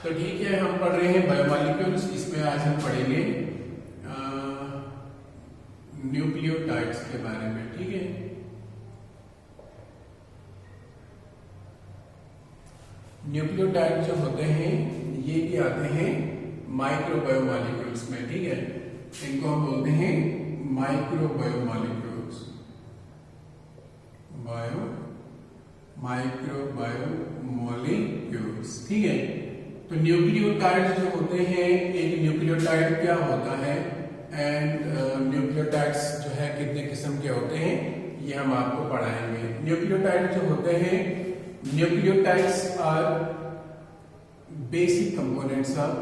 तो ठीक है, हम पढ़ रहे हैं बायोमॉलिक्यूल्स। इसमें आज हम पढ़ेंगे न्यूक्लियोटाइड्स के बारे में। ठीक है, न्यूक्लियोटाइड जो होते हैं ये भी आते हैं माइक्रोबायोमॉलिक्यूल्स में। ठीक है, इनको हम बोलते हैं माइक्रोबायोमॉलिक्यूल्स, माइक्रोबायोमॉलिक्यूल्स। ठीक है, तो न्यूक्लियोटाइड्स जो होते हैं, एक न्यूक्लियोटाइड क्या होता है एंड न्यूक्लियोटाइड्स जो है कितने किस्म के होते हैं ये हम आपको पढ़ाएंगे। न्यूक्लियोटाइड जो होते हैं, nucleotides are basic components of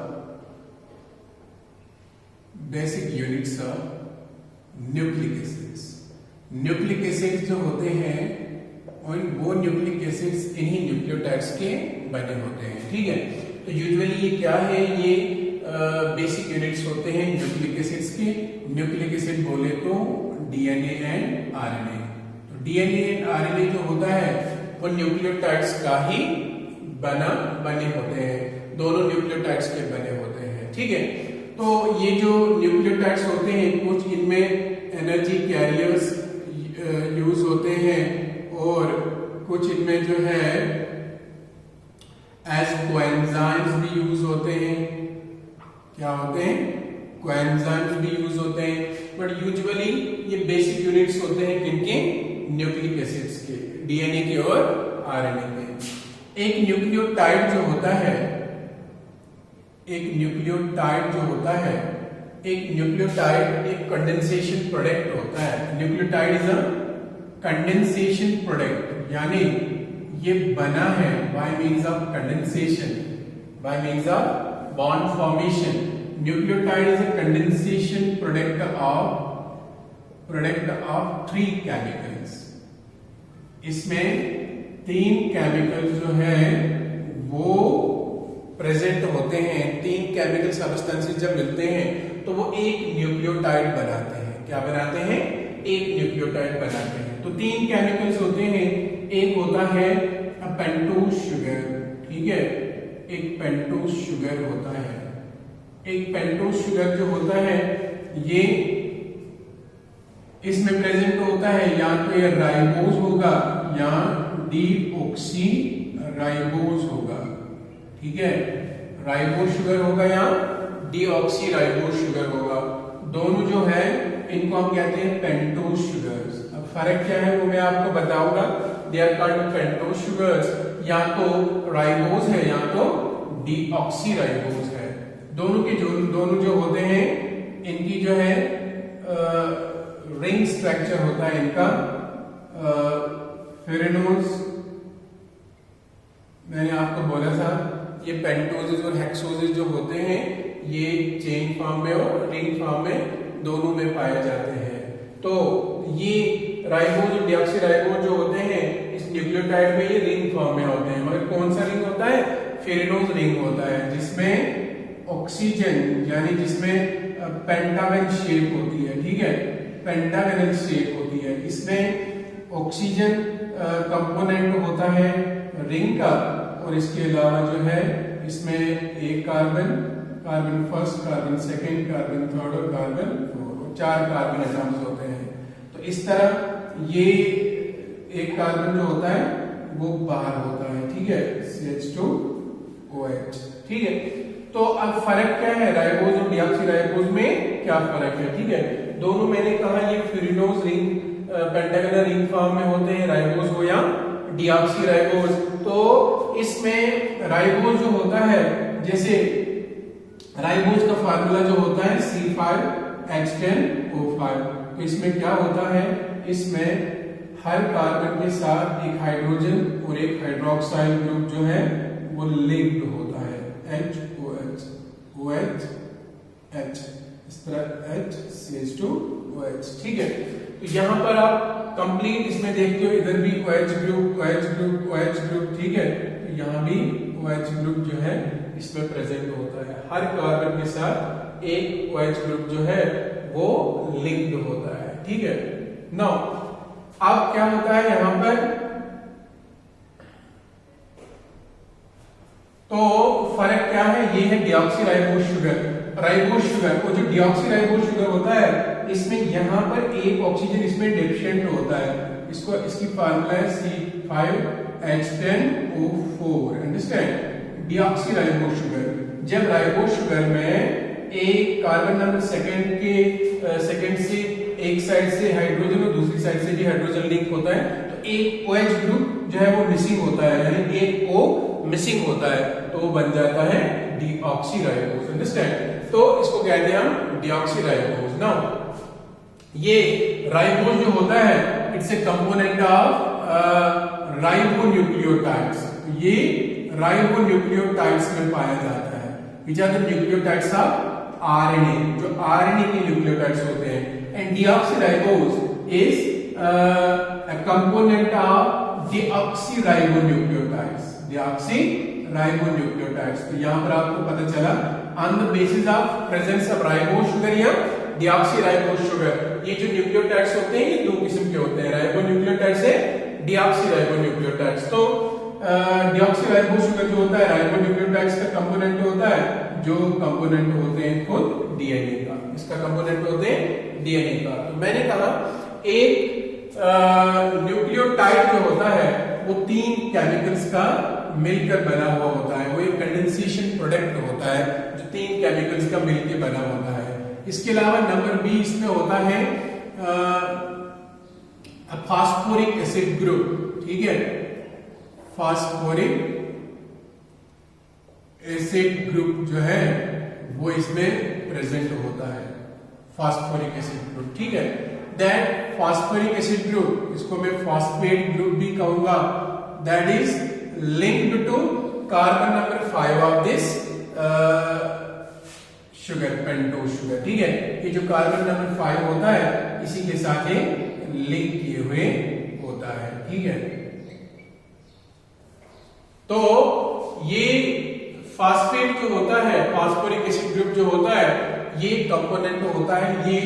basic units of nucleic acids. Nucleic acids जो होते हैं और वो न्यूक्लिक एसिड्स इन्हीं न्यूक्लियोटाइड्स के बने होते हैं। ठीक है, तो यूजुअली ये क्या है, ये बेसिक यूनिट्स होते हैं न्यूक्लिक एसिड्स के। न्यूक्लिक एसिड बोले तो डीएनए एंड आरएनए। तो डीएनए एंड आरएनए जो होता है वो न्यूक्लियोटाइड्स का ही बने होते हैं, दोनों न्यूक्लियोटाइड्स के बने होते हैं। ठीक है, तो ये जो न्यूक्लियोटाइड्स होते हैं कुछ इनमें एनर्जी कैरियर्स यूज होते हैं और कुछ इनमें जो है एज कोएंजाइम्स भी यूज होते हैं। क्या होते हैं? कोएंजाइम्स भी यूज होते हैं, बट यूजुअली ये बेसिक यूनिट्स होते हैं किनके? न्यूक्लिक एसिड्स के, डीएनए के और आरएनए के। एक न्यूक्लियोटाइड जो होता है, एक न्यूक्लियोटाइड एक कंडेंसेशन प्रोडक्ट होता है। Nucleotide is a condensation product, यानी ये बना है by means of condensation, by means of bond formation. Nucleotide is a condensation product of 3 chemicals. इसमें 3 केमिकल्स जो है वो प्रेजेंट होते हैं। 3 केमिकल सब्सटेंसेस जब मिलते हैं तो वो एक न्यूक्लियोटाइड बनाते हैं। क्या बनाते हैं? एक न्यूक्लियोटाइड बनाते हैं। तो 3 केमिकल्स होते हैं। एक होता है पेंटोज शुगर। ठीक है, एक पेंटोज शुगर होता है। एक पेंटोज शुगर जो होता है ये इसमें प्रेजेंट होता है, या तो ये राइबोज होगा या डीऑक्सी राइबोज होगा। ठीक है, राइबोज शुगर होगा या डीऑक्सी राइबोज शुगर होगा। दोनों जो है इनको हम कहते हैं पेंटोज शुगर्स। अब फर्क क्या है वो मैं आपको बताऊंगा। They are called pentose sugars, या तो राइबोज है या तो डीऑक्सी राइबोज है। दोनों जो होते हैं इनकी जो है रिंग स्ट्रक्चर होता है इनका। फेरेनोज मैंने आपको बोला था, ये पेंटोजेस और हेक्सोजेस जो होते हैं ये चेन फॉर्म में और रिंग फॉर्म में दोनों में पाए जाते हैं। तो ये राइबोज और डीऑक्सीराइबोज जो होते हैं इस न्यूक्लियोटाइड में ये रिंग फॉर्म में होते हैं। मगर कौन सा रिंग होता है? फेरेनोज रिंग होता है, जिसमें ऑक्सीजन यानी जिसमें पेंटागन शेप होती है। ठीक है, पेंटागनल शेप होती है। इसमें ऑक्सीजन कंपोनेंट होता है रिंग का, और इसके अलावा जो है इसमें एक carbon first, carbon second, carbon third और कार्बन 4 कार्बन एटम्स होते हैं। तो इस तरह ये एक कार्बन जो होता है वो बाहर होता है। ठीक है, CH2OH। ठीक है, तो अब फर्क क्या है राइबोज और डीऑक्सीराइबोज में? क्या फर्क है? ठीक है, दोनों मैंने कहा ये फेरेनोज रिंग पेंटागनल रिंग फॉर्म में होते हैं, राइबोज हो या डीऑक्सीराइबोज। तो इसमें राइबोज जो होता है, जैसे राइबोज का फार्मूला जो होता है C5H10O5। तो इसमें क्या होता है, इसमें हर कार्बन के साथ एक हाइड्रोजन और एक हाइड्रोक्साइल ग्रुप जो है वो लिंक्ड होता है, HOH, इस तरह CH2OH। ठीक है, तो यहां पर आप कंप्लीट इसमें देखते हो, इधर भी OH ग्रुप। ठीक है, तो यहां भी OH ग्रुप जो है इसमें प्रेजेंट होता है। हर कार्बन के साथ एक OH ग्रुप जो है वो लिंक्ड होता है। ठीक है, नाउ अब क्या होता है यहां पर, तो फर्क क्या है, ये है डीऑक्सीराइबोज शुगर, राइबोज शुगर। और जो डीऑक्सीराइबोज शुगर होता है इसमें यहाँ पर एक ऑक्सीजन इसमें डेफिशिएंट होता है, इसको इसकी फार्मूला है C5H10O4, अंडरस्टैंड। डीऑक्सीराइबोज शुगर, जब राइबोज शुगर में एक कार्बन नंबर सेकंड से एक साइड से हाइड्रोजन और दूसरी साइड से भी हाइड्रोजन लिंक होता है, तो एक OH ग्रुप जो है वो मिसिंग होता है, यानी एक O मिसिंग होता है, तो वो बन जाता है डीऑक्सीराइबोज, अंडरस्टैंड। तो इसको कहते हैं हम डीऑक्सीराइबोज। नाउ ये राइबोज जो होता है it's a component of ribonucleotides, ये राइबोन्यूक्लियोटाइड्स में पाया जाता है। Which are the nucleotides of RNA, जो आरएनए के न्यूक्लियोटाइड्स होते हैं। And deoxyribose is a component of deoxyribonucleotides, deoxyribonucleotides। तो यहाँ पर आपको पता चला on the basis of presence of ribose sugar या deoxyribose sugar, ये जो न्यूक्लियोटाइड्स होते हैं ये दो किस्म के होते हैं, राइबोन्यूक्लियोटाइड्स से डीऑक्सीराइबोन्यूक्लियोटाइड्स। तो डीऑक्सीराइबोज शुगर जो होता है राइबोन्यूक्लियोटाइड्स का कंपोनेंट होता है, जो कंपोनेंट होते हैं खुद डीएनए का, इसका कंपोनेंट होते हैं डीएनए का। तो मैंने कहा एक न्यूक्लियोटाइड जो होता है वो तीन केमिकल्स का मिलकर बना हुआ होता है, वो एक कंडेंसेशन प्रोडक्ट होता है जो तीन केमिकल्स का मिलकर बना होता है। इसके अलावा नंबर 20 में होता है फास्फोरिक एसिड ग्रुप, ठीक है, फास्फोरिक एसिड ग्रुप जो है वो इसमें प्रेजेंट होता है, फास्फोरिक एसिड ग्रुप, ठीक है। दैट फास्फोरिक एसिड ग्रुप, इसको मैं फास्फेट ग्रुप भी कहूंगा, that is linked to carbon number 5 of this sugar, pentose sugar, ठीक है। ये जो कार्बन नंबर 5 होता है इसी के साथ ये लिंक किए हुए होता है, ठीक है। तो ये फास्फेट जो होता है, फास्फोरिक एसिड ग्रुप जो होता है, ये कंपोनेंट होता है, ये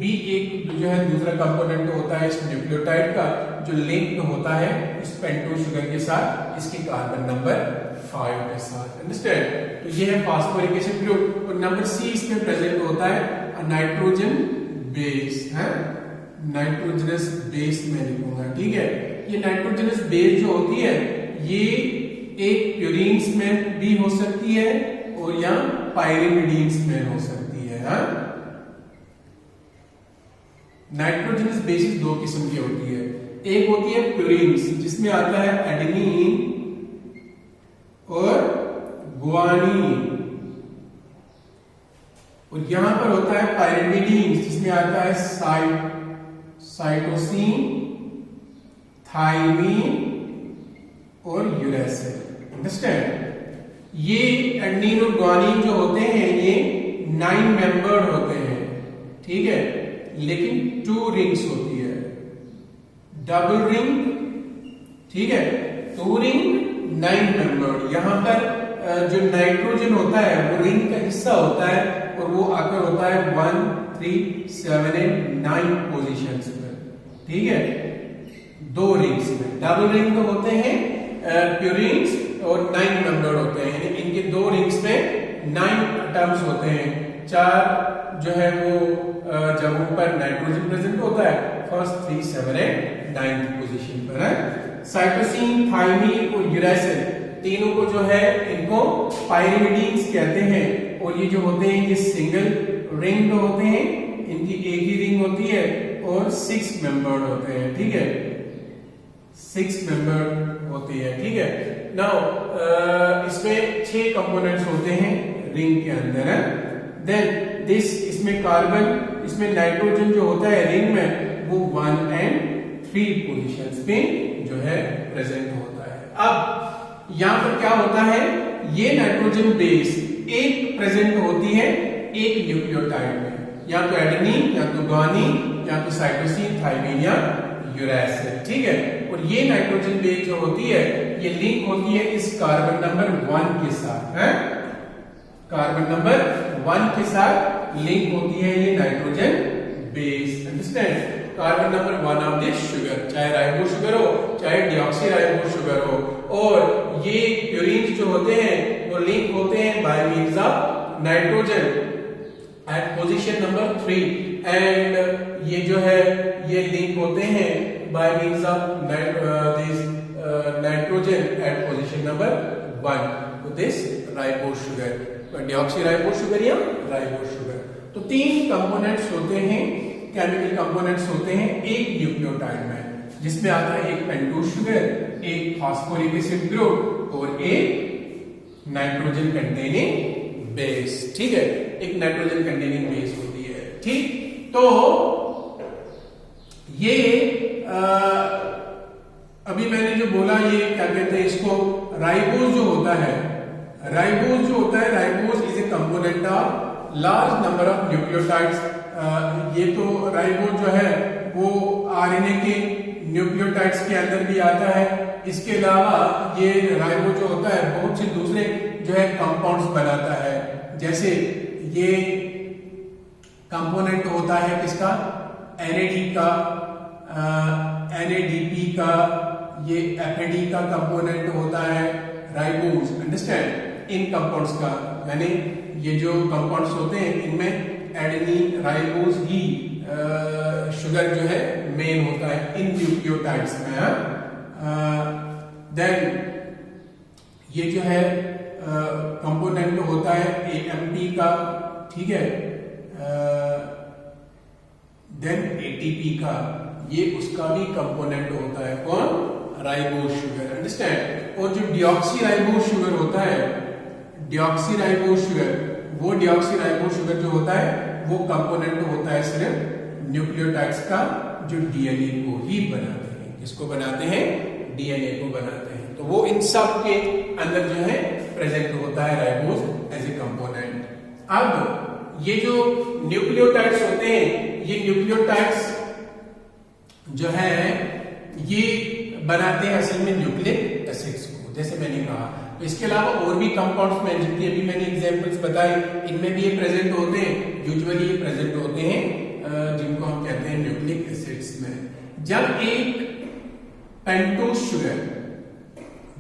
भी एक जो है दूसरा कंपोनेंट होता है इस न्यूक्लियोटाइड का, जो लिंक्ड होता है इस पेंटोज शुगर के साथ, इसके कार्बन नंबर 5 के साथ, अंडरस्टैंड। तो ये है फास्फोरिक एसिड ग्रुप। और नंबर C इसमें प्रेजेंट होता है नाइट्रोजन बेस, है नाइट्रोजनस बेस में लिखूंगा, ठीक है। ये नाइट्रोजनस बेस जो होती है ये एक प्यूरिन्स में भी हो सकती है और या पायरिमिडीन्स में हो सकती है, हाँ। नाइट्रोजनस बेसिस दो किस्म की होती है, एक होती है प्यूरिन्स जिसमें आता है एडेनिन और गुआनिन, और यहां पर होता है पायरिमिडीन्स जिसमें आता है साइटोसिन, थाइमिन और यूरेसिल, अंडरस्टैंड। ये एडेनिन और गुआनिन जो होते हैं ये 9 मेंबर्ड होते हैं, ठीक है, लेकिन 2 रिंग्स होती है, डबल रिंग, ठीक है, 2 रिंग 9 मेंबर्ड। यहां पर जो नाइट्रोजन होता है वो रिंग का हिस्सा होता है और वो आकर होता है 1, 3, 7 एंड 9 पोजीशंस पर, ठीक है, 2 रिंग्स में। डबल रिंग तो होते हैं प्यूरिन्स और 9 मेंबर्ड होते हैं, यानी इनके 2 रिंग्स में 9 एटम्स होते हैं। 4 जो है वो जगहों पर नाइट्रोजन प्रेजेंट होता है, फर्स्ट 3, 7 एंड 9th पोजीशन पर है। साइटोसिन, थाइमिन और यूरेसिल तीनों को जो है इनको पायरिमिडीन्स कहते हैं, और ये जो होते हैं ये सिंगल रिंग होते हैं, इनकी एक ही रिंग होती है और 6 मेंबर्ड होते हैं, ठीक है, 6 मेंबर्ड होती है, ठीक है। नाउ इसमें 6 कंपोनेंट्स होते हैं रिंग के अंदर है। देन दिस, इसमें कार्बन, इसमें नाइट्रोजन जो होता है रिंग में वो 1 एंड 3 पोजीशंस पे जो है प्रेजेंट होता है। अब यहां पर क्या होता है, ये नाइट्रोजन बेस एक प्रेजेंट होती है एक न्यूक्लियोटाइड में, या तो एडेनिन, या तो गुआनिन, या तो साइटोसिन, थाइमिन या यूरेसिल, ठीक है। और ये नाइट्रोजन बेस जो होती है ये लिंक होती है इस कार्बन नंबर 1 के साथ, है, कार्बन नंबर 1 के साथ लिंक होती है ये नाइट्रोजन बेस, अंडरस्टैंड। तो carbon number 1 of the sugar, चाहे राइबो शुगर हो चाहे डिऑक्सी राइबो शुगर हो। और ये प्यूरिन जो होते हैं वो लिंक होते हैं by means of nitrogen eight position number 3 and ये जो है ये लिंक होते हैं by means of this nitrogen eight position number 1 तो this ribo sugar, deoxy ribo sugar या राइबो शुगर। तो तीन कंपोनेंट्स होते हैं, केमिकल कंपोनेंट्स होते हैं एक न्यूक्लियोटाइड में, जिसमें आता है एक पेंटोज शुगर, एक फास्फोरिक एसिड ग्रुप और एक नाइट्रोजन कंटेनिंग बेस। ठीक है, एक नाइट्रोजन कंटेनिंग बेस होती है। ठीक, तो ये अभी मैंने जो बोला ये क्या कहते हैं इसको, राइबोज जो होता है, राइबोज जो होता है, ribose is a component of large number of nucleotides. ये तो राइबोज जो है वो आरएनए के न्यूक्लियोटाइड्स के अंदर भी आता है। इसके अलावा ये राइबोज जो होता है बहुत से दूसरे जो है कंपाउंड्स बनाता है, जैसे ये कंपोनेंट होता है किसका, एनएडी का, एनएडीपी का, ये एफएडी का कंपोनेंट होता है राइबोज। अंडरस्टैंड, इन कंपाउंड्स का, यानी ये जो कंपाउंड्स होते हैं इनमें एडेनिन राइबोज ही शुगर जो है मेन होता है इन न्यूक्लियोटाइड्स में। देन ये जो है कंपोनेंट होता है एएमपी का, ठीक है, देन एटीपी का, ये उसका भी कंपोनेंट होता है, कौन, राइबोज शुगर। अंडरस्टैंड। और जो डिऑक्सी राइबोज शुगर होता है, डिऑक्सी राइबोज शुगर, वो डिऑक्सी राइबोज शुगर जो होता है वो कंपोनेंट होता है सिर्फ न्यूक्लियोटाइड्स का, जो डीएनए को ही बनाते हैं। किसको बनाते हैं, डीएनए को बनाते हैं। तो वो इन सब के अंदर जो है प्रेजेंट होता है राइबोज एज ए कंपोनेंट। अब ये जो न्यूक्लियोटाइड्स होते हैं, ये न्यूक्लियोटाइड्स जो है ये बनाते हैं असल में न्यूक्लिक एसिड्स को, जैसे मैंने कहा। तो इसके अलावा और भी कंपाउंड्स में जितनी अभी मैंने एग्जांपल्स बताए इनमें भी ये प्रेजेंट होते हैं, यूजुअली ये प्रेजेंट होते हैं जिनको हम कहते हैं न्यूक्लिक एसिड्स में। जब एक पेंटोज शुगर,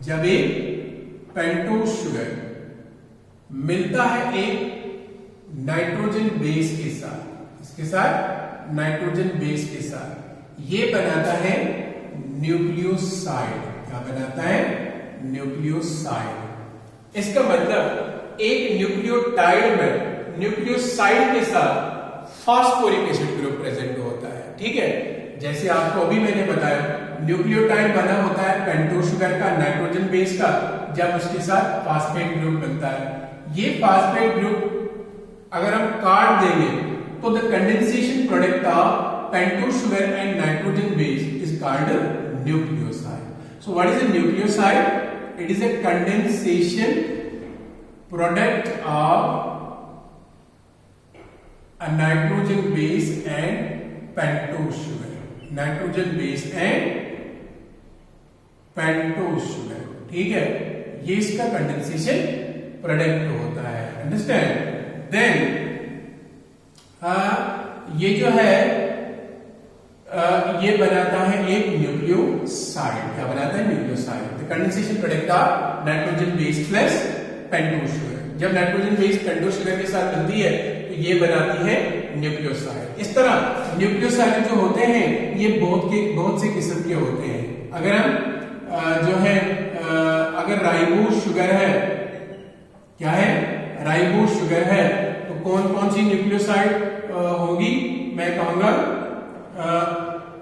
जब एक पेंटोज शुगर मिलता है एक नाइट्रोजन बेस के साथ, इसके साथ नाइट्रोजन बेस के साथ, ये बनाता है न्यूक्लियोसाइड। क्या बनाता है, न्यूक्लियोसाइड। इसका मतलब एक न्यूक्लियोटाइड में न्यूक्लियोसाइड के साथ फास्फोरिक एसिड ग्रुप प्रेजेंट होता है। ठीक है, जैसे आपको अभी मैंने बताया न्यूक्लियोटाइड बना होता है पेंटोज शुगर का, नाइट्रोजन बेस का, जब उसके साथ फास्फेट ग्रुप बनता है। ये फास्फेट ग्रुप अगर हम काट देंगे तो the condensation product of pentose sugar and nitrogen base is called nucleoside. So what is a nucleoside? It is a condensation product of a nitrogen base and pentose sugar. Nitrogen base and pentose sugar. ठीक है, ये इसका condensation product होता है। Understand. Then ये जो है ये बनाता है एक न्यूक्लियोसाइड। क्या बनाता है, nucleoside. The condensation product of nitrogen base plus pentose sugar. जब नाइट्रोजन बेस पेंटोज शुगर के साथ मिलती है तो ये बनाती है न्यूक्लियोसाइड। इस तरह न्यूक्लियोसाइड जो होते हैं ये बहुत से किस्म के होते हैं। अगर हम जो है अगर राइबोज शुगर है, क्या है, राइबोज शुगर है, तो कौन कौन सी न्यूक्लियोसाइड होगी, मैं कहूंगा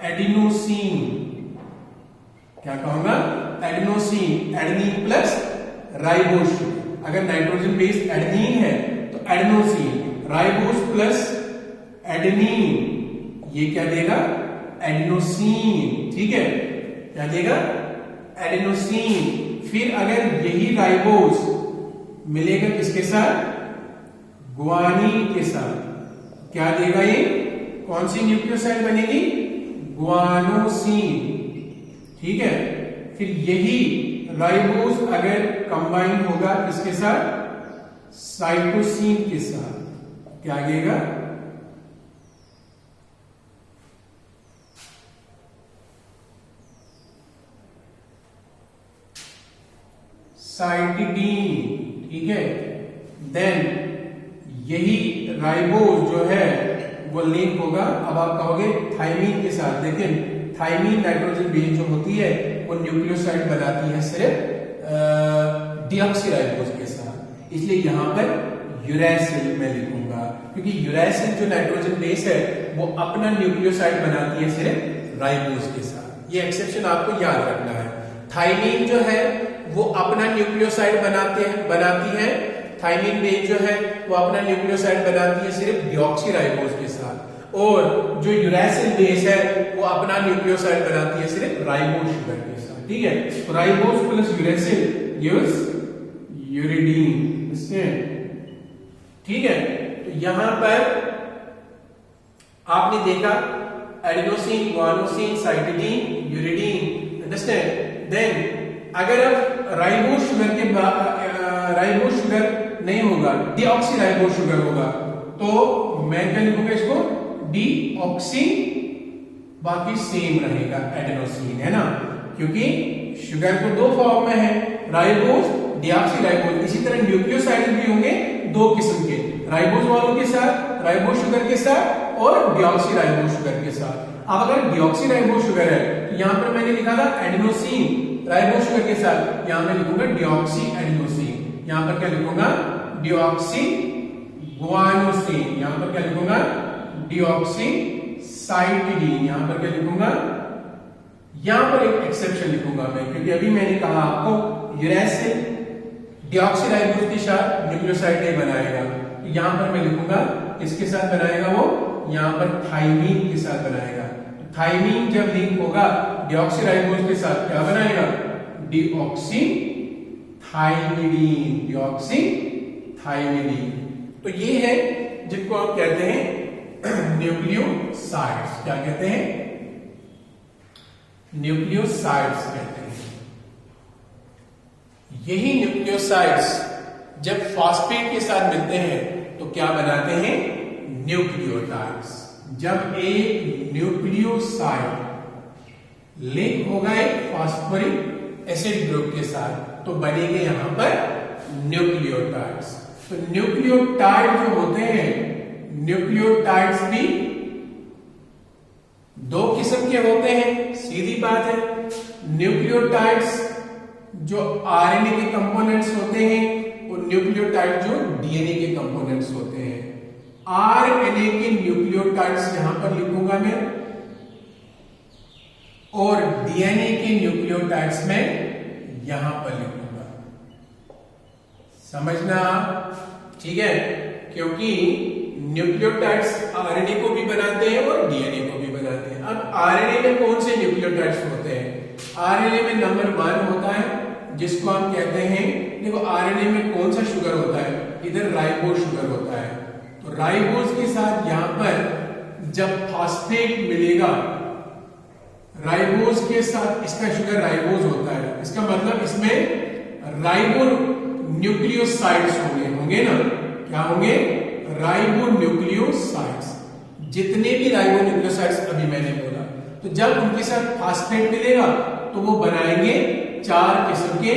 एडिनोसिन। क्या कहूंगा, adenosine, adenine plus ribose sugar. अगर नाइट्रोजन बेस एडेनिन है तो एडिनोसिन, राइबोज प्लस एडेनिन, ये क्या देगा, एडिनोसिन। ठीक है, क्या देगा, एडिनोसिन। फिर अगर यही राइबोज मिलेगा किसके साथ, गुआनिन के साथ, क्या देगा, ये कौन सी न्यूक्लियोसाइड बनेगी, गुआनोसिन। ठीक है, फिर यही राइबोज अगर कंबाइन होगा किसके साथ, साइटोसिन के साथ, क्या आएगा, साइटिडीन, ठीक है। देन यही राइबोज जो है वो लिंक होगा, अब आप कहोगे थाइमीन के साथ, लेकिन थाइमीन नाइट्रोजन बेस जो होती है वो न्यूक्लियोसाइड बनाती है सिर्फ डीऑक्सीराइबोज के साथ, इसलिए यहां पर यूरैसिल में लिखूंगा, क्योंकि यूरैसिल जो नाइट्रोजन बेस है वो अपना न्यूक्लियोसाइड बनाती है सिर्फ राइबोज के साथ। ये एक्सेप्शन आपको याद रखना है। थाइमीन जो है वो अपना न्यूक्लियोसाइड बनाती है, थाइमीन बेस जो है वो अपना न्यूक्लियोसाइड बनाती है सिर्फ डीऑक्सीराइबोज के साथ, और जो यूरैसिल बेस है वो अपना न्यूक्लियोसाइड बनाती है सिर्फ राइबोज शुगर के साथ, ठीक है। तो ribose plus uracil gives uridine, ठीक है। तो यहां पर आपने देखा adenosine, guanosine, cytidine, uridine, understand. Then अगर अब राइबोज शुगर नहीं होगा, डीऑक्सीराइबोज शुगर होगा, तो मैं क्या लिखूंगा इसको, डीऑक्सी, बाकी सेम रहेगा एडेनोसिन, है ना, क्योंकि शुगर तो दो फॉर्म में है, राइबोज, डीऑक्सीराइबोज। इसी तरह न्यूक्लियोसाइड भी होंगे दो किस्म के, राइबोज वालों के साथ, राइबोज शुगर के साथ, और डीऑक्सीराइबोज शुगर के साथ। अब अगर डीऑक्सीराइबोज शुगर है तो यहां पर मैंने लिखा था एडेनोसिन राइबोज शुगर के साथ, यहां मैं लिखूंगा डीऑक्सी एडेनोसिन, यहां पर क्या लिखूंगा, डीऑक्सी गुआनोसिन, यहां पर क्या लिखूंगा, डीऑक्सी साइटिडीन, यहां पर क्या लिखूंगा, यहां पर एक एक्सेप्शन लिखूंगा मैं, क्योंकि अभी मैंने कहा आपको यूरैसिल डीऑक्सीराइबोज के साथ न्यूक्लियोसाइड नहीं बनाएगा, तो यहां पर मैं लिखूंगा इसके साथ बनाएगा वो, यहां पर थाइमीन के साथ बनाएगा। तो थाइमीन जब लिंक होगा डीऑक्सीराइबोज के साथ क्या बनाएगा, डीऑक्सी थाइमिडीन, डीऑक्सी थाइमिडीन। तो ये है जिनको आप कहते हैं न्यूक्लियोसाइड्स, क्या कहते हैं, न्यूक्लियोसाइड्स कहते हैं। यही न्यूक्लियोसाइड्स जब फॉस्फेट के साथ मिलते हैं तो क्या बनाते हैं, न्यूक्लियोटाइड्स। जब एक न्यूक्लियोसाइड लिंक होगा एक फास्फोरिक एसिड ग्रुप के साथ तो बनेंगे यहां पर न्यूक्लियोटाइड्स। तो न्यूक्लियोटाइड जो होते हैं, न्यूक्लियोटाइड्स भी दो किस्म के होते हैं, सीधी बात है। न्यूक्लियोटाइड्स जो आरएनए के कंपोनेंट्स होते हैं और न्यूक्लियोटाइड जो डीएनए के कंपोनेंट्स होते हैं। आरएनए के न्यूक्लियोटाइड्स यहां पर लिखूंगा मैं, और डीएनए के न्यूक्लियोटाइड्स में यहां पर लिखूंगा, समझना, ठीक है, क्योंकि न्यूक्लियोटाइड्स आरएनए को भी बनाते हैं और डीएनए को भी बनाते हैं। अब आरएनए में कौन से न्यूक्लियोटाइड्स होते हैं, आरएनए में नंबर 1 होता है जिसको हम कहते हैं, देखो आरएनए में कौन सा शुगर होता है, इधर राइबोज शुगर होता है। तो राइबोज के साथ यहां पर जब फॉस्फेट मिलेगा, राइबोज के साथ इसका शुगर राइबोज होता है, इसका मतलब इसमें राइबो न्यूक्लियोसाइड्स होंगे ना, क्या होंगे, राइबो न्यूक्लियोसाइड्स। जितने भी राइबो न्यूक्लियोसाइड्स अभी मैंने बोला, तो जब उनके साथ फॉस्फेट मिलेगा तो वो बनाएंगे 4 किस्म के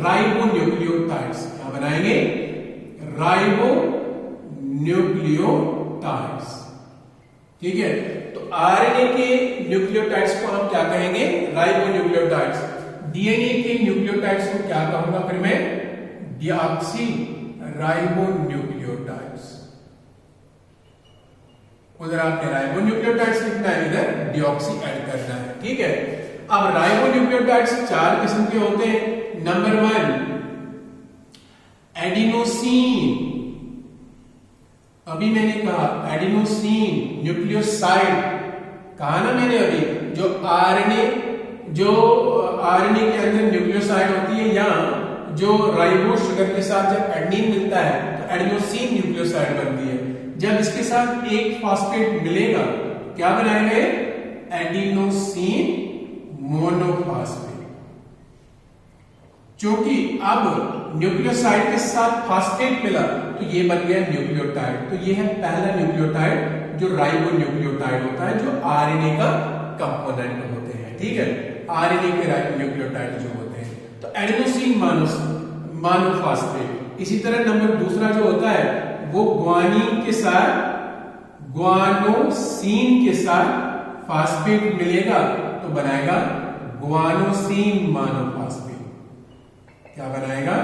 राइबो न्यूक्लियोटाइड्स। क्या बनाएंगे, राइबो न्यूक्लियोटाइड्स, ठीक है। तो आरएनए के न्यूक्लियोटाइड्स को हम क्या कहेंगे, राइबो न्यूक्लियोटाइड्स। डीएनए के न्यूक्लियोटाइड्स को क्या कहूंगा फिर मैं, डीऑक्सी राइबो न्यूक्लियोटाइड्स। उधर आपने राइबो न्यूक्लियोटाइड्स लिखना है, इधर डीऑक्सी ऐड करना है, ठीक है। अब राइबो न्यूक्लियोटाइड्स 4 किस्म के होते हैं। नंबर 1 एडिनोसिन, अभी मैंने कहा एडिनोसिन न्यूक्लियोसाइड, कहा ना मैंने अभी, जो आरएनए के अंदर न्यूक्लियोसाइड होती है, या जो राइबोज शुगर के साथ जब एडेनिन मिलता है तो एडिनोसिन न्यूक्लियोसाइड बनती है। जब इसके साथ एक फॉस्फेट मिलेगा क्या बनाएंगे, एडिनोसिन मोनोफॉस्फेट। क्योंकि अब न्यूक्लियोसाइड के साथ फॉस्फेट मिला तो ये बन गया न्यूक्लियोटाइड। तो ये है पहला न्यूक्लियोटाइड जो राइबो न्यूक्लियोटाइड होता है, जो आरएनए का कंपोनेंट होते हैं, ठीक है, आरएनए के न्यूक्लियोटाइड जो होते हैं। तो एडेनोसिन मोनोफॉस्फेट। इसी तरह नंबर दूसरा जो होता है वो ग्वानीन के साथ ग्वानोसिन के साथ फास्फेट मिलेगा तो बनाएगा ग्वानोसिन मोनोफॉस्फेट। क्या बनाएगा?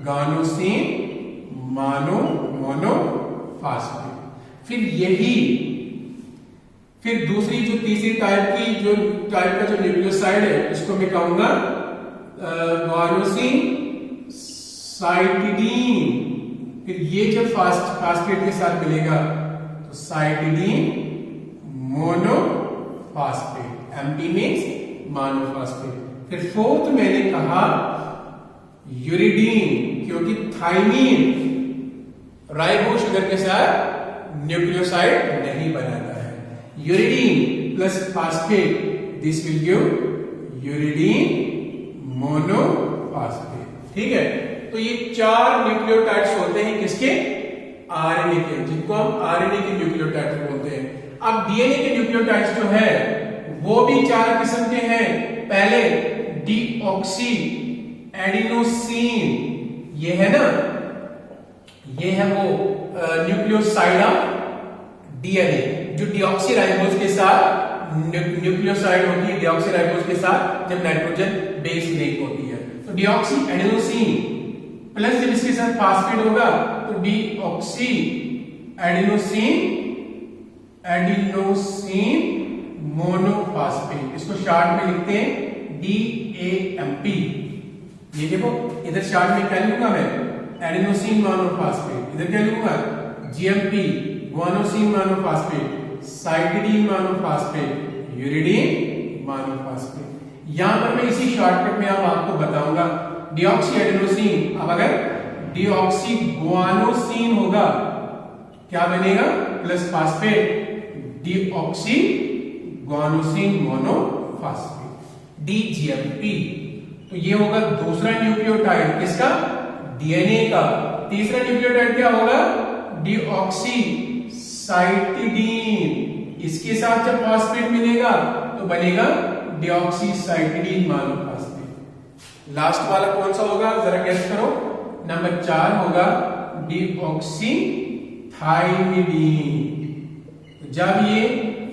Guanosine monophosphate. फिर दूसरी जो तीसरी टाइप का जो न्यूक्लियोसाइड है इसको मैं कहूंगा ग्वानोसिन साइटिडीन। फिर ये जब फास्फेट के साथ मिलेगा तो cytidine monophosphate. MP means monophosphate. फिर फोर्थ मैंने कहा यूरिडीन, क्योंकि थाइमीन राइबो शुगर के साथ न्यूक्लियोसाइड नहीं बनाता है। Uridine plus phosphate, this will give uridine monophosphate. ठीक है, तो ये 4 न्यूक्लियोटाइड्स होते हैं किसके? आरएनए के, जिनको हम आरएनए के न्यूक्लियोटाइड्स बोलते हैं। अब डीएनए के न्यूक्लियोटाइड्स जो है वो भी 4 किस्म के हैं। पहले डीऑक्सी एडिनोसिन, ये है ना, ये है वो न्यूक्लियोसाइड ऑफ डीएनए जो डीऑक्सीराइबोज के साथ न्यूक्लियोसाइड होती है। डीऑक्सीराइबोज के साथ जब नाइट्रोजन बेस लिंक होती है तो डीऑक्सी एडिनोसिन प्लस जब इसके साथ फास्फेट होगा तो डीऑक्सी एडिनोसिन मोनोफॉस्फेट। इसको शॉर्ट में लिखते हैं DAMP। ये देखो इधर शॉर्ट में क्या लिखूंगा मैं? Adenosine monophosphate. इधर क्या लिखूंगा? GMP guanosine monophosphate, cytidine monophosphate, uridine monophosphate. यहां पर मैं इसी शॉर्टकट में अब आपको बताऊंगा डीऑक्सी एडिनोसिन। अब अगर डीऑक्सी ग्वानोसिन होगा क्या बनेगा? Plus phosphate deoxy guanosine monophosphate, DGMP। तो ये होगा दूसरा न्यूक्लियोटाइड किसका? डीएनए का। तीसरा न्यूक्लियोटाइड क्या होगा? Deoxy cytidine. इसके साथ जब फॉस्फेट मिलेगा तो बनेगा डीऑक्सी साइटिडीन मोनोफॉस्फेट। लास्ट वाला कौन सा होगा जरा गेस करो? नंबर 4 होगा डीऑक्सी थाइमिडीन। तो जब ये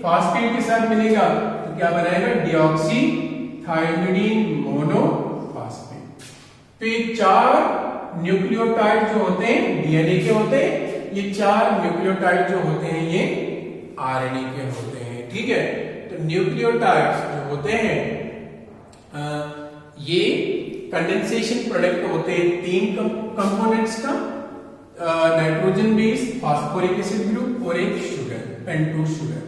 फॉस्फेट के साथ मिलेगा तो क्या बनाएगा? Deoxy thymidine monophosphate. तो ये 4 न्यूक्लियोटाइड जो होते हैं डीएनए के होते हैं। ये 4 न्यूक्लियोटाइड जो होते हैं ये आरएनए के होते हैं। ठीक है, तो न्यूक्लियोटाइड्स जो होते हैं ये कंडेंसेशन प्रोडक्ट होते हैं 3 कंपोनेंट्स का, nitrogen base, phosphoric acid group और एक शुगर, पेंटोज शुगर।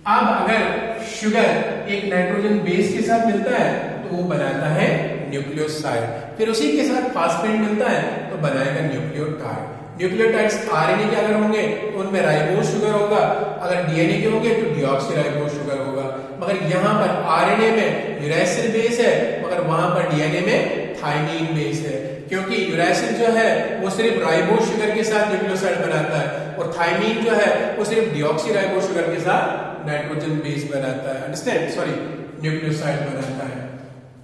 अब अगर शुगर एक नाइट्रोजन बेस के साथ मिलता है तो वो बनाता है न्यूक्लियोसाइड। फिर उसी के साथ फास्फेट मिलता है तो बनाएगा न्यूक्लियोटाइड। न्यूक्लियोटाइड्स आरएनए के अगर होंगे तो उनमें राइबोज शुगर होगा, अगर डीएनए के होंगे तो डीऑक्सीराइबोज शुगर होगा। मगर यहाँ पर आरएनए में यूरैसिल बेस है मगर वहां पर डीएनए में थाइमीन बेस है, क्योंकि यूरैसिल जो है वो सिर्फ राइबोज शुगर के साथ न्यूक्लियोसाइड बनाता है और थाइमीन जो है वो सिर्फ डीऑक्सीराइबोज शुगर के साथ नाइट्रोजन बेस बनाता है, अंडरस्टैंड, सॉरी न्यूक्लियोसाइड बनाता है।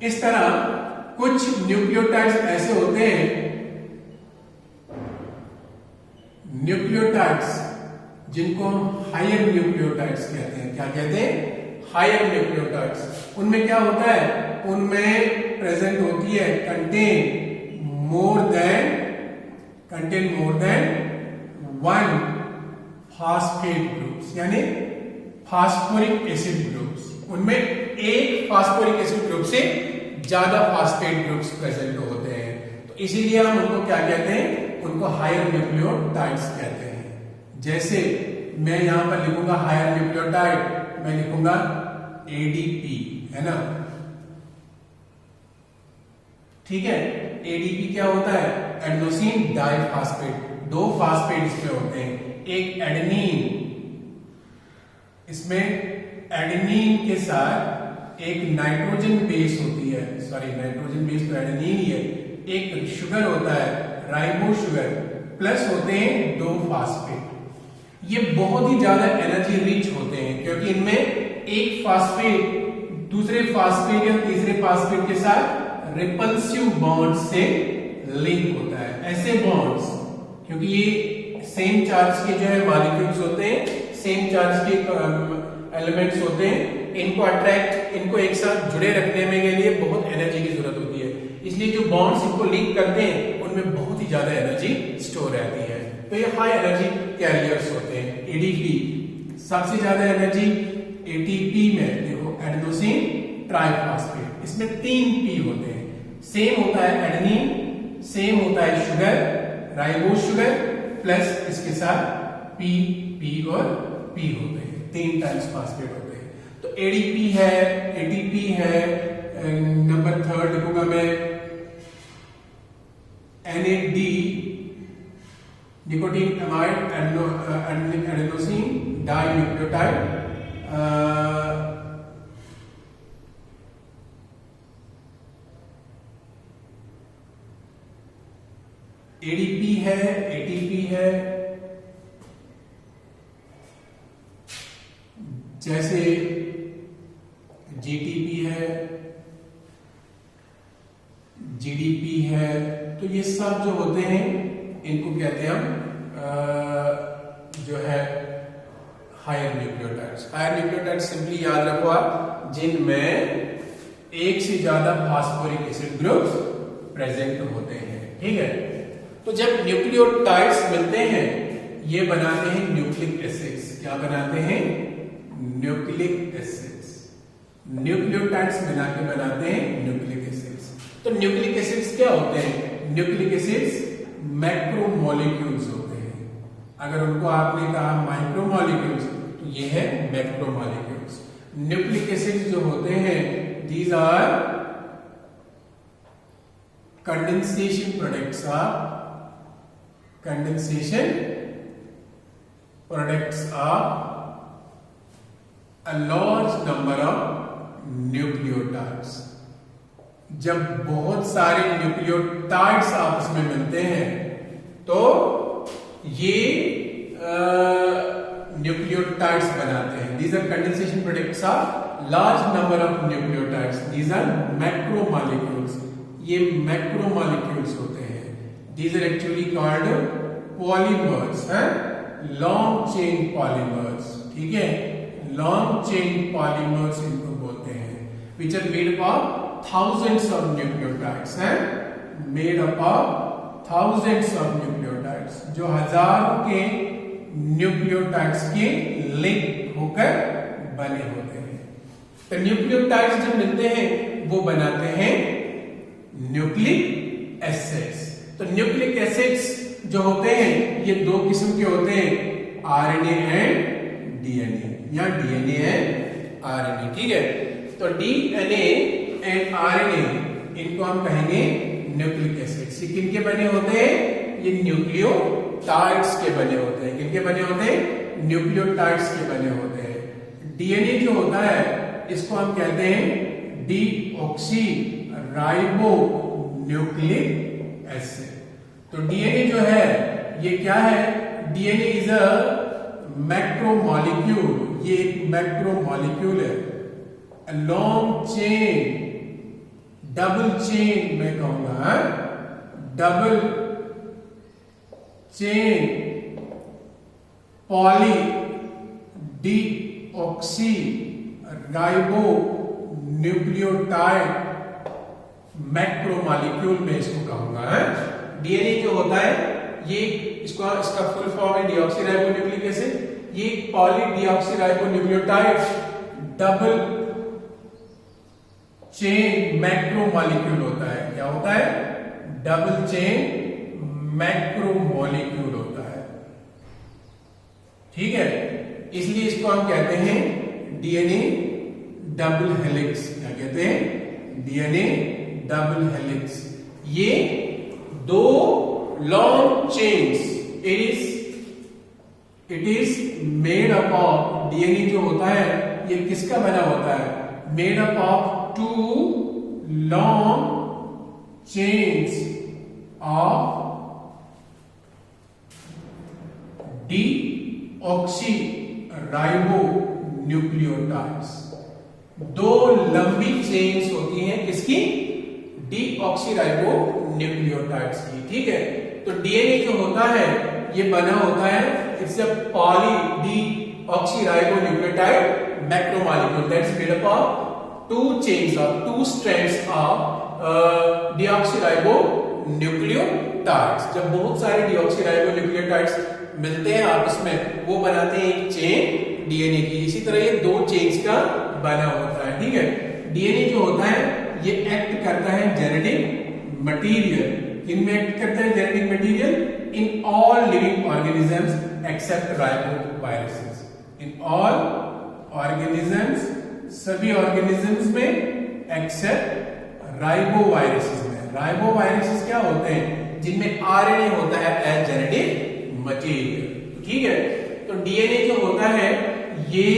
इस तरह कुछ न्यूक्लियोटाइड्स ऐसे होते हैं, न्यूक्लियोटाइड्स जिनको हम हायर न्यूक्लियोटाइड्स कहते हैं। क्या कहते हैं? Higher nucleotides. उनमें क्या होता है? उनमें प्रेजेंट होती है contain more than 1 phosphate groups, यानी फास्फोरिक एसिड ग्रुप्स। उनमें एक फास्फोरिक एसिड ग्रुप से ज्यादा फास्फेट ग्रुप्स प्रेजेंट होते हैं, तो इसीलिए हम उनको क्या कहते हैं? उनको हायर न्यूक्लियोटाइड्स कहते हैं। जैसे मैं यहां पर लिखूंगा हायर न्यूक्लियोटाइड, मैं लिखूंगा ADP, है ना? ठीक है, ADP क्या होता है? Adenosine diphosphate. 2 फास्फेट इसमें होते हैं, एक एडेनिन, इसमें एडेनिन के साथ एक नाइट्रोजन बेस होती है, सॉरी नाइट्रोजन बेस तो एडेनिन ही है, एक शुगर होता है राइबो शुगर, प्लस होते हैं 2 फास्फेट। ये बहुत ही ज्यादा एनर्जी रिच होते हैं क्योंकि इनमें एक फास्फेट दूसरे फास्फेट या तीसरे फास्फेट के साथ रिपल्सिव बॉन्ड से लिंक होता है। ऐसे बॉन्ड्स, क्योंकि ये सेम चार्ज के जो है मॉलिक्यूल्स होते हैं, सेम चार्ज के एलिमेंट्स होते हैं, इनको एक साथ जुड़े रखने में के लिए बहुत एनर्जी की जरूरत होती है। इसलिए जो बॉन्ड्स इनको लिंक करते हैं उनमें बहुत ही ज्यादा एनर्जी स्टोर रहती है, तो ये हाई एनर्जी कैरियर्स होते हैं। एडीपी सबसे ज्यादा एनर्जी एटीपी में, देखो एडेनोसिन ट्राइफॉस्फेट, इसमें 3 पी होते हैं। सेम होता है एडेनिन, सेम होता है शुगर, राइबोज शुगर, प्लस इसके साथ पी और पी होते हैं, 3 टाइम्स फास्फेट होते हैं। तो एडीपी है, एटीपी है, नंबर 3 लिखूंगा मैं NAD, nicotine amide adenosine dinucleotide, ADP है, एटीपी है, जैसे जीटीपी है, जीडीपी है, तो ये सब जो होते हैं इनको कहते हैं हम जो है higher nucleotides. Higher nucleotides simply याद रखो आप, जिनमें एक से ज्यादा फास्फोरिक एसिड ग्रुप्स प्रेजेंट होते हैं, ठीक है। तो जब न्यूक्लियोटाइड्स मिलते हैं ये बनाते हैं न्यूक्लिक एसिड्स। क्या बनाते हैं? Nucleic acids. न्यूक्लियोटाइड्स मिला के बनाते हैं न्यूक्लिक एसिड्स। तो न्यूक्लिक एसिड्स क्या होते हैं? न्यूक्लिक एसिड्स मैक्रोमोलिक्यूल्स होते हैं। अगर उनको आपने कहा माइक्रोमोलिक्यूल्स तो ये है मैक्रोमोलिक्यूल्स। न्यूक्लिक एसिड्स जो होते हैं these are condensation products of a large number of nucleotides। जब बहुत सारे न्यूक्लियोटाइड्स आपस में मिलते हैं तो ये न्यूक्लियोटाइड्स बनाते हैं। These are condensation products of large number of nucleotides। These are macromolecules। ये मैक्रोमोलिक्यूल्स होते हैं। These are actually called polymers, long chain polymers, ठीक है। लॉन्ग चेन पॉलीमर्स इनको बोलते हैं, which are made up of thousands of nucleotides, made up of thousands of nucleotides, जो हजारों के न्यूक्लियोटाइड्स के लिंक होकर बने होते हैं। तो न्यूक्लियोटाइड्स जब मिलते हैं वो बनाते हैं न्यूक्लिक एसिड्स। तो न्यूक्लिक एसिड्स जो होते हैं ये 2 किस्म के होते हैं, आरएनए एंड डीएनए, या डीएनए एंड आरएनए, ठीक है। तो डीएनए एंड आरएनए इनको हम कहेंगे न्यूक्लिक एसिड्स। ये किनके बने होते हैं? ये न्यूक्लियोटाइड्स के बने होते हैं। किनके बने होते हैं? न्यूक्लियोटाइड्स के बने होते हैं। डीएनए जो होता है इसको हम कहते हैं डीऑक्सी राइबो न्यूक्लिक एसिड। तो डीएनए जो है ये क्या है? DNA is a macromolecule. ये एक मैक्रोमोलिक्यूल है। लॉन्ग चेन, डबल चेन मैं कहूंगा, double chain poly deoxy ribo nucleotide macromolecule में इसको कहूंगा। डीएनए जो होता है ये इसका फुल फॉर्म है डीऑक्सीराइबोन्यूक्लिक एसिड। ये poly deoxyribonucleotide double chain macromolecule होता है। क्या होता है? डबल चेन मैक्रोमोलिक्यूल होता है, ठीक है। इसलिए इसको हम कहते हैं डीएनए डबल हेलिक्स। क्या कहते हैं? DNA double helix. ये 2 long chains, it is made up of, DNA जो होता है ये किसका बना होता है? Made up of 2 long chains of deoxy ribo nucleotides. 2 लंबी चेन्स होती हैं किसकी? डीऑक्सीराइबो न्यूक्लियोटाइड्स की। ठीक है, तो डीएनए जो होता है ये बना होता है, it's a poly deoxyribo nucleotide macromolecule that's made up of two chains of two strands of deoxyribo nucleotides। जब बहुत सारे deoxyribo nucleotides मिलते हैं आपस में, वो बनाते हैं एक चेन डीएनए की। इसी तरह ये दो चेन्स का बना होता है। ठीक है, डीएनए जो होता है ये एक्ट करता है जेनेटिक मटेरियल। इनमें एक्ट करता है genetic material in all living organisms except riboviruses. In all organisms, सभी ऑर्गेनिजम्स में एक्सेप्ट राइबोवायरसेस में। राइबोवायरसेस क्या होते हैं? जिनमें आरएनए होता है एज जेनेटिक मटेरियल। ठीक है, तो डीएनए जो होता है ये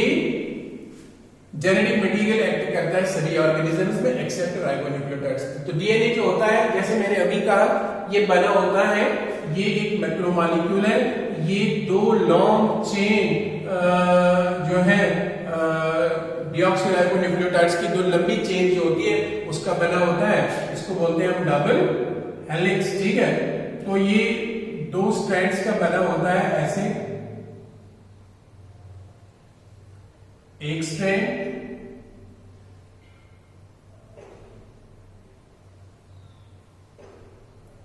जेनेटिक मटेरियल एक्ट करता है सभी ऑर्गेनिजम्स में एक्सेप्ट राइबोन्यूक्लियोटाइड्स। तो डीएनए जो होता है, जैसे मैंने अभी कहा, ये बना होता है, ये एक मैक्रोमोलेक्यूल है, ये दो लॉन्ग चेन जो है डीऑक्सीराइबोन्यूक्लियोटाइड्स की दो लंबी चेन जो होती है उसका बना होता है। इसको बोलते हैं हम डबल हेलिक्स। ठीक है, तो ये दो स्ट्रैंड्स का बना होता है ऐसे, एक स्ट्रैंड,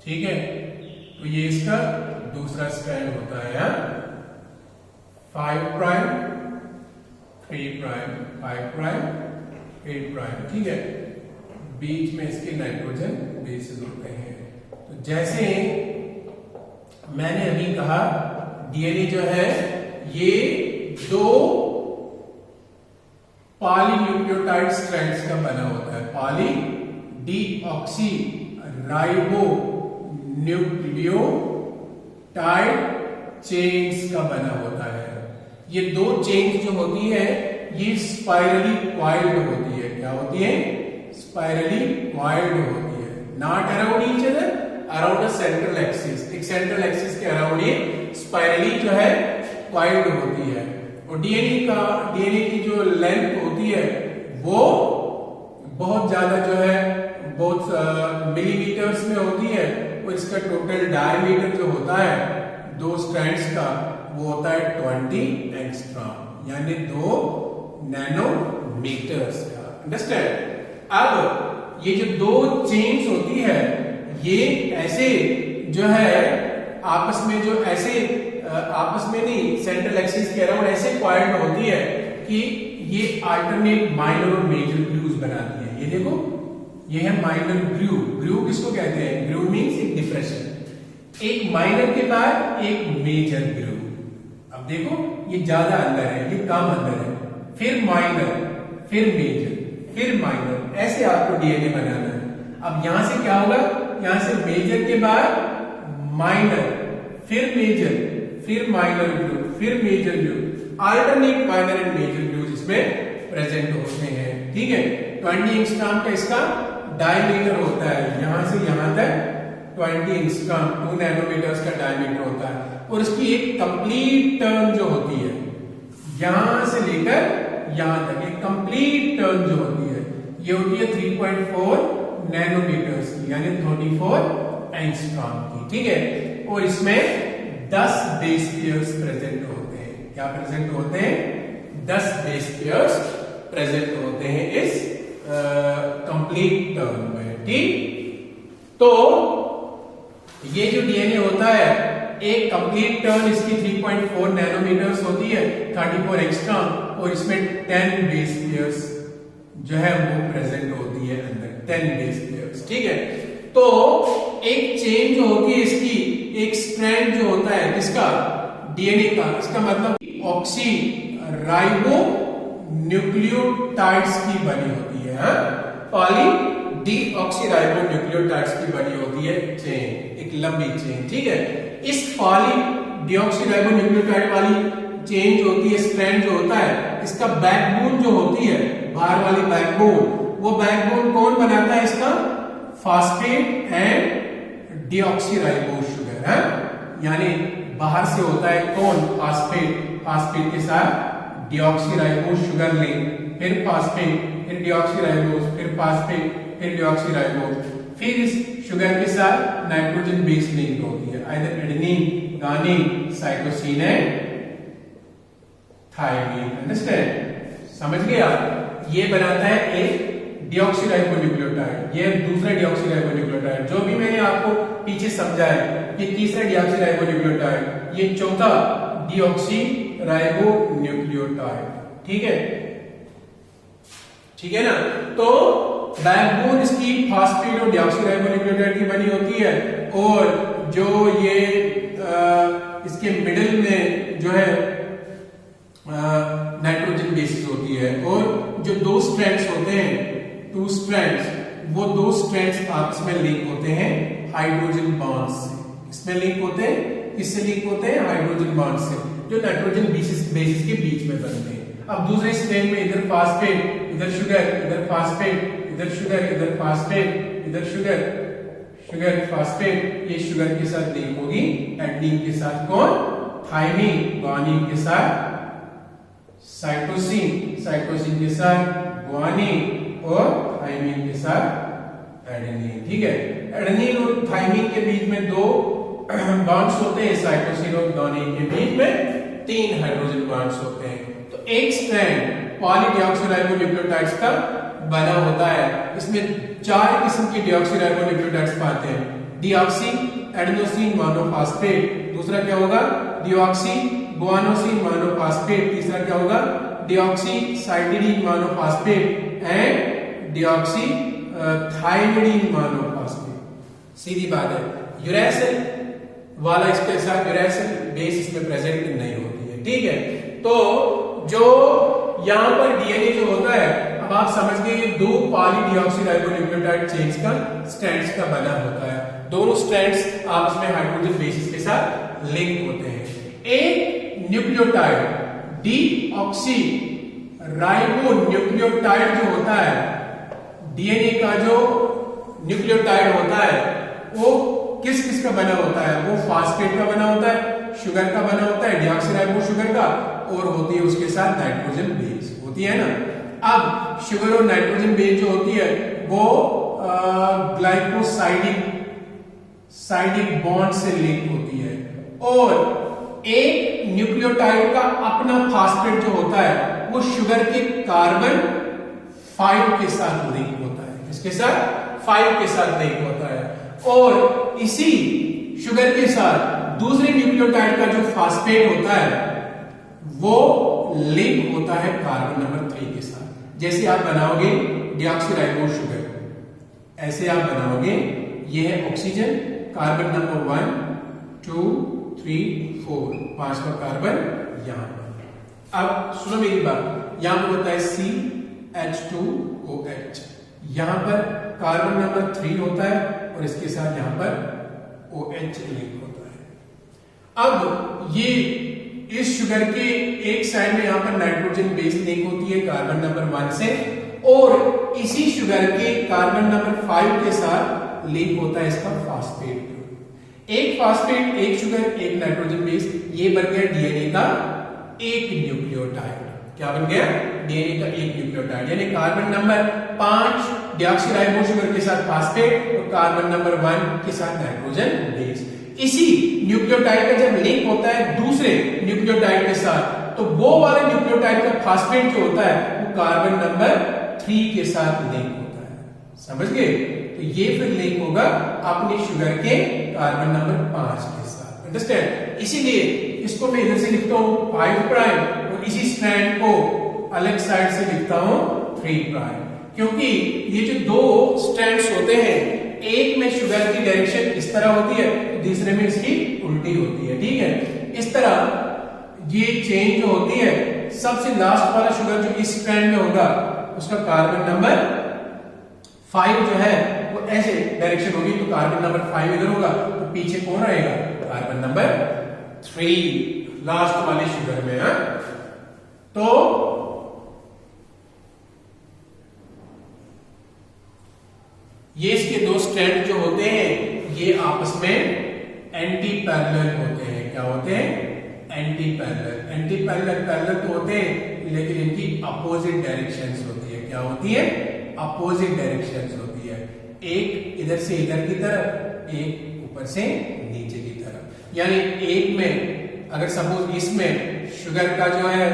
ठीक है, तो ये इसका दूसरा स्ट्रैंड होता है 5 प्राइम 3 प्राइम 5 प्राइम 8 प्राइम। ठीक है, बीच में इसके नाइट्रोजन बेसेस होते हैं। तो जैसे मैंने अभी कहा, डीएनए जो है ये दो पॉलीन्यूक्लियोटाइड स्ट्रैंड्स का बना होता है। पॉली डीऑक्सीराइबो न्यूक्लियोटाइड चेन्स का बना होता है। ये दो चेन्स जो होती है ये स्पाइरली कॉइल्ड होती है। क्या होती है? स्पाइरली कॉइल्ड होती है, not around each other, around the central axis. एक सेंट्रल एक्सिस के अराउंड ये स्पाइरली जो है कॉइल्ड होती है। और डीएनए की जो लेंथ होती है वो बहुत ज्यादा जो है, बहुत मिलीमीटर्स में होती है। और इसका टोटल डायमीटर जो होता है दो स्ट्रैंड्स का वो होता है 20 एंगस्ट्रॉम, यानी 2 नैनोमीटर्स का। अंडरस्टैंड? अब ये जो दो चेन्स होती है ये ऐसे जो है आपस में जो ऐसे आपस में नहीं, सेंट्रल एक्सिस के अराउंड ऐसे कॉइल्ड होती है कि ये अल्टरनेट माइनर और मेजर ग्रूव्स बनाती है। ये देखो, ये है माइनर ग्रूव। ग्रूव किसको कहते हैं? ग्रूव मींस एक डिप्रेशन, एक माइनर के बाद एक मेजर ग्रूव। अब देखो, ये ज्यादा अंदर है, ये कम अंदर है, फिर माइनर, फिर मेजर, फिर माइनर, ऐसे आपको डीएनए बनाना है। अब यहां से क्या होगा? यहां से मेजर के बाद माइनर, फिर मेजर, फिर माइनर ग्रूव, फिर major groove, alternate minor and major grooves इसमें प्रेजेंट होते हैं। ठीक है, 20 एंगस्ट्रॉम का इसका डायमीटर होता है, यहां से यहां तक 20 एंगस्ट्रॉम 2 नैनोमीटर्स का डायमीटर होता है। और इसकी एक कंप्लीट टर्न जो होती है, यहां से लेकर यहां तक एक कंप्लीट टर्न जो होती है ये होती है 3.4 नैनोमीटर्स की, यानी 34 एंगस्ट्रॉम की। ठीक है, और इसमें 10 बेस पेयर्स प्रेजेंट होते हैं। क्या प्रेजेंट होते हैं? 10 बेस पेयर्स प्रेजेंट होते हैं इस कंप्लीट टर्न में। ठीक, तो ये जो डीएनए होता है, एक कंप्लीट टर्न इसकी 3.4 नैनोमीटर्स होती है, 34 एंगस्ट्रॉम, और इसमें 10 बेस पेयर्स जो है वो प्रेजेंट होती है अंदर, 10 बेस पेयर्स। ठीक है, तो एक चेन जो होती है इसकी, एक स्ट्रैंड जो होता है किसका? डीएनए का। इसका मतलब ऑक्सीराइबो न्यूक्लियोटाइड्स की बनी होती है, पॉली डीऑक्सीराइबो न्यूक्लियोटाइड्स की बनी होती है चेन, एक लंबी चेन। ठीक है, इस पॉली डीऑक्सीराइबो न्यूक्लियोटाइड वाली चेन जो होती है, स्ट्रैंड जो होता है, इसका बैकबोन जो होती है, बाहर वाली बैकबोन, वो बैकबोन कौन बनाता है इसका? फॉस्फेट एंड डीऑक्सीराइबो शुगर है, यानी बाहर से होता है कौन? फॉस्फेट, फॉस्फेट के साथ डीऑक्सीराइबो शुगर लें, फिर फॉस्फेट, फिर डीऑक्सीराइबोस, फिर फॉस्फेट, फिर डीऑक्सीराइबोस, फिर इस शुगर के साथ नाइट्रोजन बेस लिंक होती है, either adenine, guanine, cytosine and thymine. Understand? समझ गए आप? ये बनाता है एक डिऑक्सीराइबोन्यूक्लियोटाइड, ये दूसरा डिऑक्सीराइबोन्यूक्लियोटाइड। जो भी मैंने आपको पीछे समझाया, ये तीसरा डिऑक्सीराइबोन्यूक्लियोटाइड, ये चौथा डिऑक्सीराइबोन्यूक्लियोटाइड। ठीक है, ठीक है ना? तो बैकबोन इसकी फास्फेट और डिऑक्सीराइबोन्यूक्लियोटाइड की बनी होती है, और जो ये इसके मिडिल में जो है नाइट्रोजन बेसिस होती है, और जो दो स्ट्रैंड्स होते हैं, टू स्ट्रैंड्स, वो दो स्ट्रैंड्स आपस में लिंक होते हैं हाइड्रोजन बॉन्ड से। इसमें लिंक होते हैं, किससे लिंक होते हैं? हाइड्रोजन बॉन्ड से, जो नाइट्रोजन बेसिस के बीच में बनते हैं। अब दूसरे स्ट्रैंड में इधर फास्फेट, इधर शुगर, इधर फास्फेट, इधर शुगर, इधर फास्फेट, इधर शुगर, शुगर फास्फेट, ये शुगर के साथ लिंक होगी। एडेनिन के साथ कौन? थायमिन, गुआनिन के साथ साइटोसिन, साइटोसिन के साथ गुआनिन, और थायमिन के साथ एडेनिन। ठीक है, एडेनिन और थायमिन के बीच में दो बॉन्ड्स होते हैं, साइटोसिन और गुआनिन के बीच में 3 हाइड्रोजन बॉन्ड्स होते हैं। तो एक स्ट्रैंड पॉलीडिऑक्सीराइबोन्यूक्लियोटाइड्स का बना होता है। इसमें 4 किस्म के डिऑक्सीराइबोन्यूक्लियोटाइड्स पाते हैं। डिऑक्सी एडेनोसिन मोनोफॉस्फेट, दूसरा क्या होगा? डिऑक्सी गुआनोसिन मोनोफॉस्फेट, तीसरा क्या होगा? Deoxy cytidine monophosphate and deoxy thymidine monophosphate. सीधी बात है, यूरेसिल वाला इसके साथ यूरेसिल बेस इसमें प्रेजेंट नहीं होती है। ठीक है, तो जो यहां पर डीएनए जो होता है, अब आप समझ गए ये दो पॉलीडिऑक्सीराइबोन्यूक्लियोटाइड चेन्स का स्ट्रैंड्स का बना होता है। दोनों स्ट्रैंड्स आपस में हाइड्रोजन बेसिस के साथ लिंक होते हैं। एक न्यूक्लियोटाइड डीऑक्सी राइबोन्यूक्लियोटाइड जो होता है, डीएनए का जो न्यूक्लियोटाइड होता है, वो किस किस का बना होता है? वो फास्फेट का बना होता है, शुगर का बना होता है, डिऑक्सीराइबो शुगर का, और होती है उसके साथ नाइट्रोजन बेस होती है ना। अब शुगर और नाइट्रोजन बेस जो होती है वो ग्लाइकोसाइडिक बॉन्ड से लिंक होती है, और एक न्यूक्लियोटाइड का अपना फास्फेट जो होता है वो शुगर के कार्बन 5 के साथ लिंक होता है। इसके साथ 5 के साथ लिंक होता है, और इसी शुगर के साथ दूसरे न्यूक्लियोटाइड का जो फास्फेट होता है वो लिंक होता है कार्बन नंबर 3 के साथ। जैसे आप बनाओगे डिऑक्सीराइबो शुगर, ऐसे आप बनाओगे। ये है ऑक्सीजन, कार्बन नंबर 1 2 3 4, 5वां कार्बन यहां पर। अब सुनो मेरी बात, यहां पर होता है CH2OH, यहां पर कार्बन नंबर 3 होता है, और इसके साथ यहां पर OH लिंक होता है। अब ये इस शुगर के एक साइड में यहां पर नाइट्रोजन बेस लिंक होती है कार्बन नंबर 1 से, और इसी शुगर के कार्बन नंबर 5 के साथ लिंक होता है इसका फास्फेट। एक फास्फेट, एक शुगर, एक नाइट्रोजन बेस, ये बन गया डीएनए का एक न्यूक्लियोटाइड। क्या बन गया? डीएनए का एक न्यूक्लियोटाइड, यानी कार्बन नंबर 5 डिऑक्सीराइबो शुगर के साथ फास्फेट, और कार्बन नंबर 1 के साथ नाइट्रोजन बेस। इसी न्यूक्लियोटाइड का जब लिंक होता है दूसरे न्यूक्लियोटाइड के साथ, तो वो वाले न्यूक्लियोटाइड का फास्फेट जो होता है वो कार्बन नंबर 3 के साथ लिंक होता है। समझ गए? तो ये फिर लिंक होगा अपने शुगर के कार्बन नंबर 5 के साथ। अंडरस्टैंड? इसीलिए इसको मैं इधर से लिखता हूं 5 प्राइम, और इसी स्ट्रैंड को अलग साइड से लिखता हूं 3 प्राइम, क्योंकि ये जो दो स्ट्रैंड्स होते हैं, एक में शुगर की डायरेक्शन इस तरह होती है, दूसरे में इसकी उल्टी होती है। ठीक है, इस तरह ये चेन जो होती है, सबसे लास्ट वाला शुगर जो इस स्ट्रैंड में होगा उसका कार्बन नंबर 5 जो है वो ऐसे डायरेक्शन होगी, तो कार्बन नंबर 5 इधर होगा, तो पीछे कौन रहेगा? कार्बन नंबर 3 लास्ट वाले शुगर में है। तो ये इसके दो स्ट्रैंड जो होते हैं ये आपस में एंटी पैरेलल होते हैं। क्या होते हैं? Anti parallel. Anti parallel parallel तो होते हैं, लेकिन इनकी अपोजिट डायरेक्शंस होती है। क्या होती है? अपोजिट डायरेक्शंस होती है। एक इधर से इधर की तरफ, एक ऊपर से नीचे की तरफ। यानी एक में अगर सपोज इसमें शुगर का जो है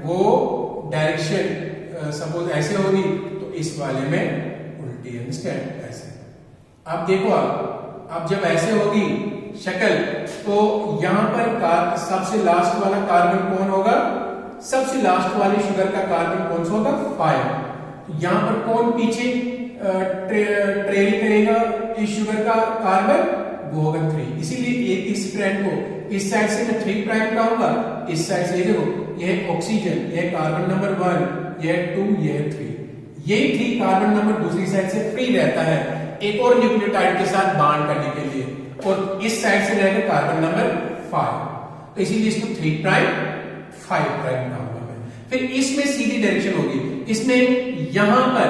वो डायरेक्शन सपोज ऐसे होगी तो इस वाले में उल्टी, अंडरस्टैंड, ऐसे। अब देखो अब जब ऐसे होगी शक्ल तो यहां पर सबसे लास्ट वाला कार्बन कौन होगा? सबसे लास्ट वाले शुगर का कार्बन कौन सा होगा? 5। यहां पर कौन पीछे ट्रेल करेगा इस शुगर का कार्बन? वो होगा 3। इसीलिए इस स्ट्रैंड को इस साइड से मैं 3 प्राइम कहूंगा, इस साइड से देखो यह ऑक्सीजन, यह कार्बन नंबर 1, यह 2, यह 3। ये 3 कार्बन नंबर दूसरी साइड से फ्री रहता है एक और न्यूक्लियोटाइड के साथ बॉन्ड करने के लिए, और इस साइड से रहेगा कार्बन नंबर 5। तो इसीलिए इसको 3 प्राइम 5 प्राइम कहूंगा मैं। फिर इसमें सीधी डायरेक्शन होगी, इसमें यहां पर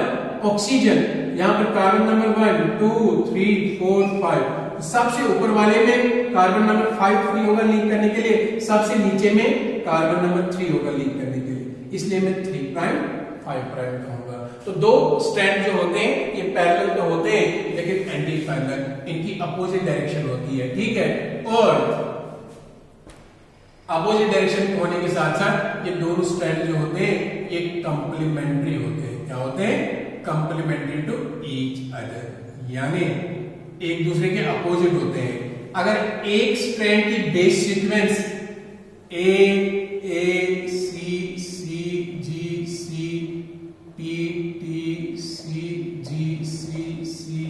ऑक्सीजन, यहां पर कार्बन नंबर 1, 2, 3, 4, 5, सबसे ऊपर वाले में कार्बन नंबर 5 फ्री होगा लिंक करने के लिए, सबसे नीचे में कार्बन नंबर 3 होगा लिंक करने के लिए, इसलिए मैं 3 प्राइम 5 प्राइम कहूंगा। तो दो स्ट्रैंड जो होते हैं ये पैरेलल तो होते हैं लेकिन एंटी पैरेलल, इनकी अपोजिट डायरेक्शन होती है, ठीक है। और अपोजिट डायरेक्शन होने के साथ साथ ये दोनों स्ट्रैंड जो होते हैं ये कंप्लीमेंट्री होते हैं। क्या होते हैं? कंप्लीमेंट्री टू ईच अदर, यानी एक दूसरे के अपोजिट होते हैं। अगर एक स्ट्रैंड की बेस सीक्वेंस ए सी सी जी सी पी टी सी जी सी सी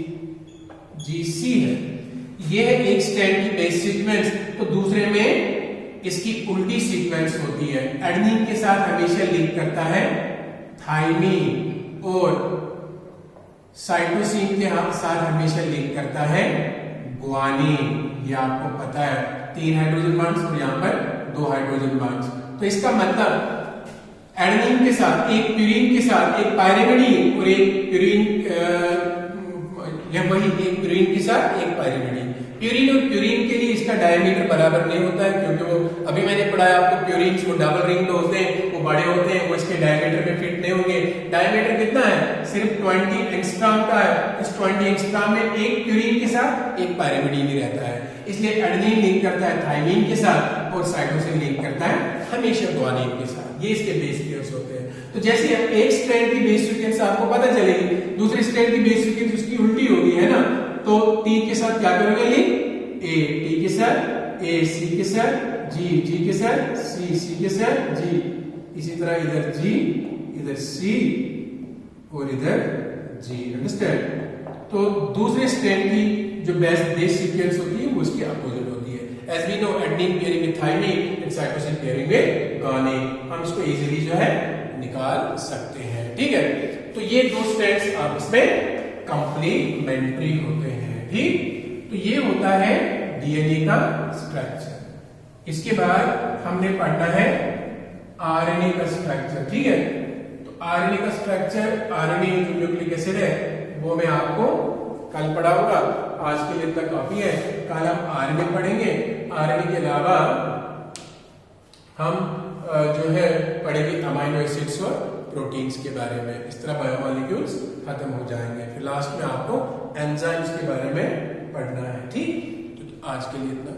जी सी है, यह है एक स्ट्रैंड की बेस सीक्वेंस, तो दूसरे में इसकी उल्टी सीक्वेंस होती है। एडेनिन के साथ हमेशा लिंक करता है थाइमीन, और साइटोसिन के साथ हमेशा लिंक करता है गुआनिन। ये आपको पता है 3 हाइड्रोजन बॉन्ड्स और यहाँ पर 2 हाइड्रोजन बॉन्ड्स। तो इसका मतलब एडेनिन के साथ एक प्यूरिन के साथ एक पायरिमिडीन और एक प्यूरिन, वही एक प्यूरिन के साथ एक पायरिमिडीन। प्यूरिन और प्यूरिन के लिए इसका डायमीटर बराबर नहीं होता है, क्योंकि वो अभी मैंने पढ़ाया आपको प्यूरिन वो डबल रिंग होते हैं, वो बड़े होते हैं, वो इसके डायमीटर में फिट नहीं होंगे। डायमीटर कितना है? सिर्फ 20 एंगस्ट्रॉम का है। इस 20 एंगस्ट्रॉम में एक प्यूरिन के साथ एक पायरिमिडीन ही रहता है, इसलिए एडेनिन लिंक करता है थाइमीन के साथ और साइटोसिन लिंक करता है हमेशा गुआनिन के साथ। ये इसके बेस पेयर्स होते हैं। तो जैसे एक स्ट्रैंड की बेस सीक्वेंस आपको पता चलेगी, दूसरी स्ट्रैंड की बेस सीक्वेंस उसकी उल्टी होगी, है ना। तो टी के साथ क्या करोगे लिंक? ए टी के साथ, ए सी के साथ, जी जी के साथ, सी के साथ, जी। इसी तरह इधर जी, इधर सी और इधर जी, अंडरस्टैंड। तो दूसरे स्ट्रैंड की जो बेस सीक्वेंस होती है वो उसकी अपोजिट होती है। As we know adenine pairing with thymine and cytosine pairing with guanine, हम इसको इजीली जो है निकाल सकते हैं, ठीक है। तो ये दो स्ट्रैंड्स आप इसमें कंप्लीमेंट्री होते हैं, ठीक। तो ये होता है डीएनए का स्ट्रक्चर। इसके बाद हमने पढ़ना है आरएनए का स्ट्रक्चर, ठीक है। तो आरएनए का स्ट्रक्चर, आरएनए जो न्यूक्लिक एसिड है वो मैं आपको कल पढ़ाऊंगा, आज के लिए इतना काफी है। कल हम आरएनए पढ़ेंगे। आरएनए के अलावा हम जो है पढ़ेंगे अमाइनो एसिड्स और प्रोटीन्स के बारे में। इस तरह बायोमॉलिक्यूल्स खत्म हो जाएंगे। फिर लास्ट में आपको एंजाइम्स के बारे में पढ़ना है, ठीक। तो आज के लिए इतना